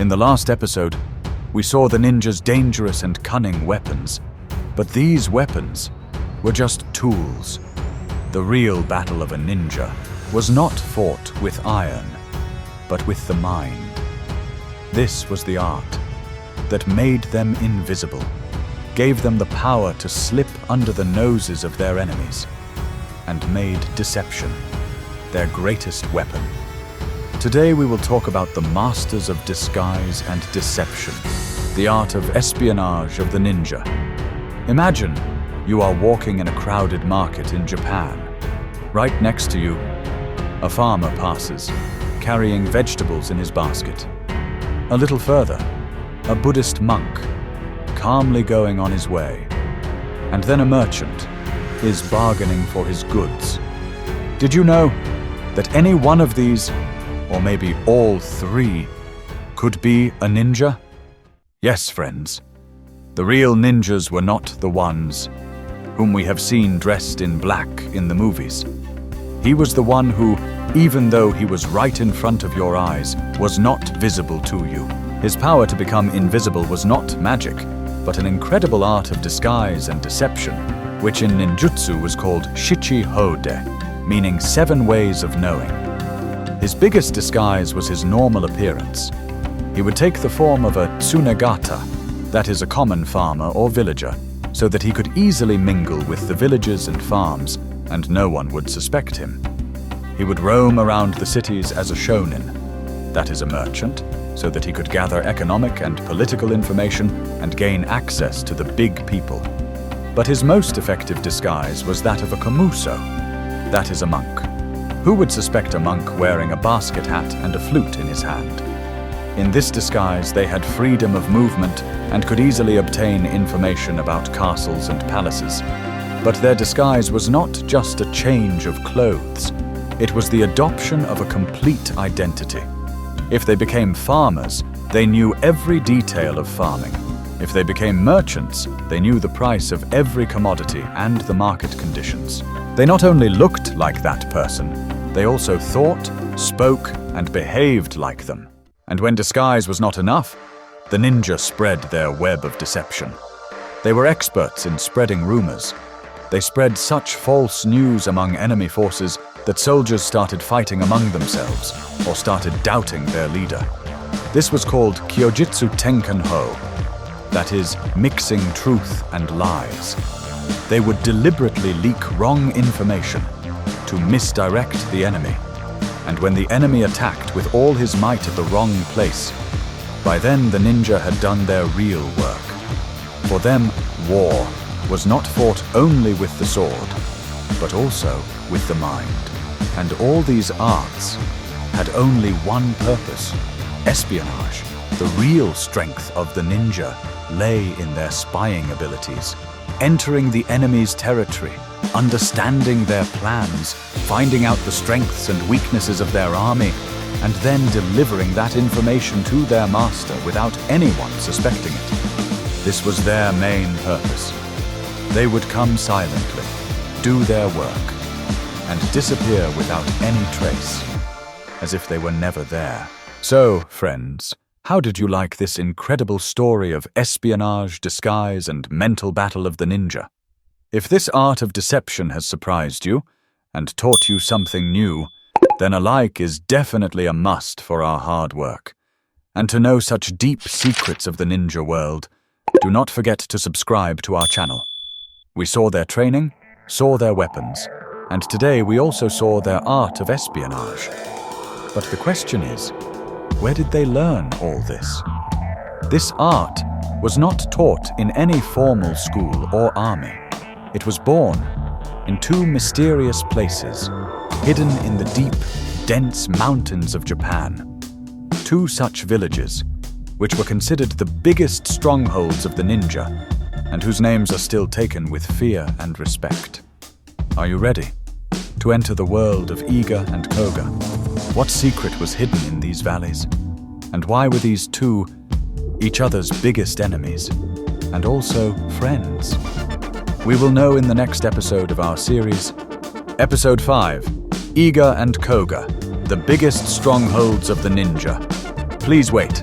In the last episode, we saw the ninja's dangerous and cunning weapons, but these weapons were just tools. The real battle of a ninja was not fought with iron, but with the mind. This was the art that made them invisible, gave them the power to slip under the noses of their enemies, and made deception their greatest weapon. Today we will talk about the masters of disguise and deception, the art of espionage of the ninja. Imagine you are walking in a crowded market in Japan. Right next to you, a farmer passes, carrying vegetables in his basket. A little further, a Buddhist monk, calmly going on his way. And then a merchant is bargaining for his goods. Did you know that any one of these, or maybe all three, could be a ninja? Yes, friends. The real ninjas were not the ones whom we have seen dressed in black in the movies. He was the one who, even though he was right in front of your eyes, was not visible to you. His power to become invisible was not magic, but an incredible art of disguise and deception, which in ninjutsu was called Shichi-hō-de, meaning 7 ways of knowing. His biggest disguise was his normal appearance. He would take the form of a tsunegata, that is a common farmer or villager, so that he could easily mingle with the villages and farms, and no one would suspect him. He would roam around the cities as a shonin, that is a merchant, so that he could gather economic and political information and gain access to the big people. But his most effective disguise was that of a komuso, that is a monk. Who would suspect a monk wearing a basket hat and a flute in his hand? In this disguise, they had freedom of movement and could easily obtain information about castles and palaces. But their disguise was not just a change of clothes. It was the adoption of a complete identity. If they became farmers, they knew every detail of farming. If they became merchants, they knew the price of every commodity and the market conditions. They not only looked like that person, they also thought, spoke, and behaved like them. And when disguise was not enough, the ninja spread their web of deception. They were experts in spreading rumors. They spread such false news among enemy forces that soldiers started fighting among themselves or started doubting their leader. This was called Kyojitsu Tenkan-ho, that is, mixing truth and lies. They would deliberately leak wrong information to misdirect the enemy. And when the enemy attacked with all his might at the wrong place, by then the ninja had done their real work. For them, war was not fought only with the sword, but also with the mind. And all these arts had only one purpose: espionage. The real strength of the ninja lay in their spying abilities, entering the enemy's territory, understanding their plans, finding out the strengths and weaknesses of their army, and then delivering that information to their master without anyone suspecting it. This was their main purpose. They would come silently, do their work, and disappear without any trace, as if they were never there. So, friends, how did you like this incredible story of espionage, disguise, and mental battle of the ninja? If this art of deception has surprised you and taught you something new, then a like is definitely a must for our hard work. And to know such deep secrets of the ninja world, do not forget to subscribe to our channel. We saw their training, saw their weapons, and today we also saw their art of espionage. But the question is, where did they learn all this? This art was not taught in any formal school or army. It was born in 2 mysterious places, hidden in the deep, dense mountains of Japan. 2 such villages, which were considered the biggest strongholds of the ninja, and whose names are still taken with fear and respect. Are you ready to enter the world of Iga and Koga? What secret was hidden in these valleys? And why were these 2 each other's biggest enemies, and also friends? We will know in the next episode of our series, Episode 5, Iga and Koga, the biggest strongholds of the ninja. Please wait.